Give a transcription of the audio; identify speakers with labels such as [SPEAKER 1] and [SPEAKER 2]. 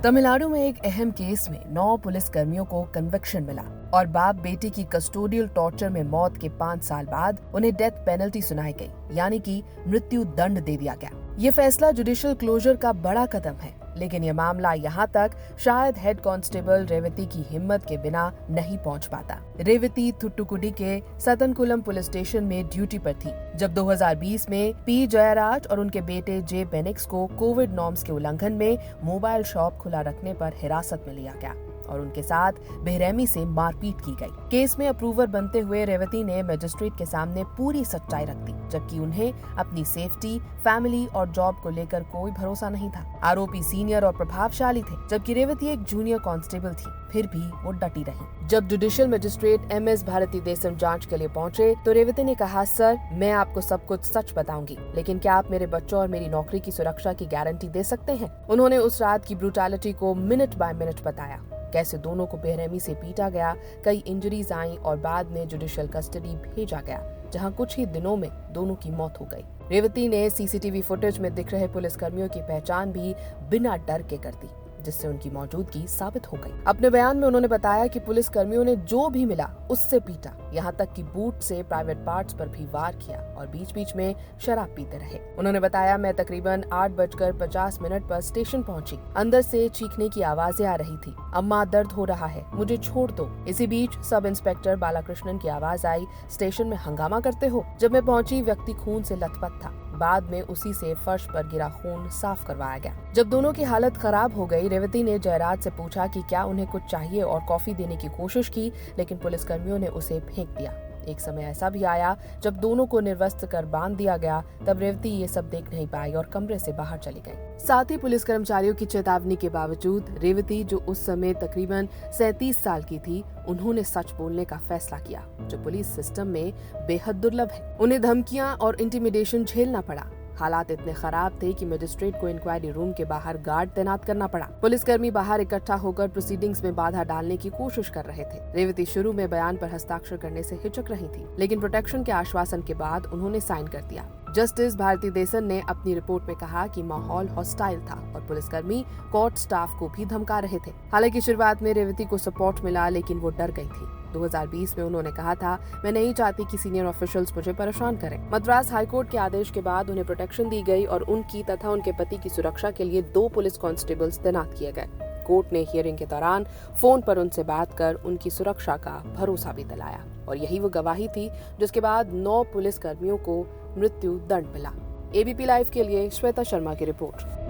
[SPEAKER 1] तमिलनाडु में एक अहम केस में 9 पुलिस कर्मियों को कन्विक्शन मिला और बाप बेटे की कस्टोडियल टॉर्चर में मौत के 5 साल बाद उन्हें डेथ पेनल्टी सुनाई गई, यानी कि मृत्यु दंड दे दिया गया। ये फैसला जुडिशियल क्लोजर का बड़ा कदम है, लेकिन ये मामला यहाँ तक शायद हेड कांस्टेबल रेवती की हिम्मत के बिना नहीं पहुँच पाता। रेवती थुट्टुकुडी के सतनकुलम पुलिस स्टेशन में ड्यूटी पर थी जब 2020 में पी जयराज और उनके बेटे जे बेनिक्स को कोविड नॉर्म्स के उल्लंघन में मोबाइल शॉप खुला रखने पर हिरासत में लिया गया और उनके साथ बेरहमी से मारपीट की गई। केस में अप्रूवर बनते हुए रेवती ने मजिस्ट्रेट के सामने पूरी सच्चाई रख दी, जबकि उन्हें अपनी सेफ्टी, फैमिली और जॉब को लेकर कोई भरोसा नहीं था। आरोपी सीनियर और प्रभावशाली थे, जबकि रेवती एक जूनियर कांस्टेबल थी, फिर भी वो डटी रही। जब judicial magistrate MS Bharati Desam जांच के लिए पहुंचे तो रेवती ने कहा, सर, मैं आपको सब कुछ सच बताऊंगी, लेकिन क्या आप मेरे बच्चों और मेरी नौकरी की सुरक्षा की गारंटी दे सकते हैं? उन्होंने उस रात की ब्रूटैलिटी को मिनट बाय मिनट बताया, कैसे दोनों को बेरहमी से पीटा गया, कई इंजरीज आई और बाद में जुडिशियल कस्टडी भेजा गया, जहां कुछ ही दिनों में दोनों की मौत हो गई। रेवती ने CCTV फुटेज में दिख रहे पुलिसकर्मियों की पहचान भी बिना डर के कर दी, जिससे उनकी मौजूदगी साबित हो गई। अपने बयान में उन्होंने बताया कि पुलिस कर्मियों ने जो भी मिला उससे पीटा, यहाँ तक कि बूट से प्राइवेट पार्ट्स पर भी वार किया और बीच बीच में शराब पीते रहे। उन्होंने बताया, मैं तकरीबन 8:50 पर स्टेशन पहुंची। अंदर से चीखने की आवाजें आ रही थी, अम्मा दर्द हो रहा है, मुझे छोड़ दो। इसी बीच सब इंस्पेक्टर बालाकृष्णन की आवाज आई, स्टेशन में हंगामा करते हो? जब मैं पहुंची, व्यक्ति खून से लथपथ था। बाद में उसी से फर्श पर गिरा खून साफ करवाया गया। जब दोनों की हालत खराब हो गई, रेवती ने जयराज से पूछा कि क्या उन्हें कुछ चाहिए और कॉफी देने की कोशिश की, लेकिन पुलिसकर्मियों ने उसे फेंक दिया। एक समय ऐसा भी आया जब दोनों को निर्वस्त्र कर बांध दिया गया, तब रेवती ये सब देख नहीं पाई और कमरे से बाहर चली गई। साथ ही पुलिस कर्मचारियों की चेतावनी के बावजूद रेवती, जो उस समय तकरीबन 37 साल की थी, उन्होंने सच बोलने का फैसला किया, जो पुलिस सिस्टम में बेहद दुर्लभ है। उन्हें धमकियां और इंटिमिडेशन झेलना पड़ा। हालात इतने खराब थे कि मजिस्ट्रेट को इंक्वायरी रूम के बाहर गार्ड तैनात करना पड़ा। पुलिसकर्मी बाहर इकट्ठा होकर प्रोसीडिंग्स में बाधा डालने की कोशिश कर रहे थे। रेवती शुरू में बयान पर हस्ताक्षर करने से हिचक रही थी, लेकिन प्रोटेक्शन के आश्वासन के बाद उन्होंने साइन कर दिया। जस्टिस भारती देसन ने अपनी रिपोर्ट में कहा कि माहौल हॉस्टाइल था और पुलिसकर्मी कोर्ट स्टाफ को भी धमका रहे थे। हालांकि शुरुआत में रेवती को सपोर्ट मिला, लेकिन वो डर गई थी। 2020 में उन्होंने कहा था, मैं नहीं चाहती कि सीनियर ऑफिशियल्स मुझे परेशान करें। मद्रास हाईकोर्ट के आदेश के बाद उन्हें प्रोटेक्शन दी गई और उनकी तथा उनके पति की सुरक्षा के लिए 2 पुलिस कांस्टेबल्स तैनात किए गए। कोर्ट ने हियरिंग के दौरान फोन पर उनसे बात कर उनकी सुरक्षा का भरोसा भी दिलाया और यही वो गवाही थी जिसके बाद 9 पुलिस कर्मियों को मृत्यु दंड मिला। ABP लाइव के लिए श्वेता शर्मा की रिपोर्ट।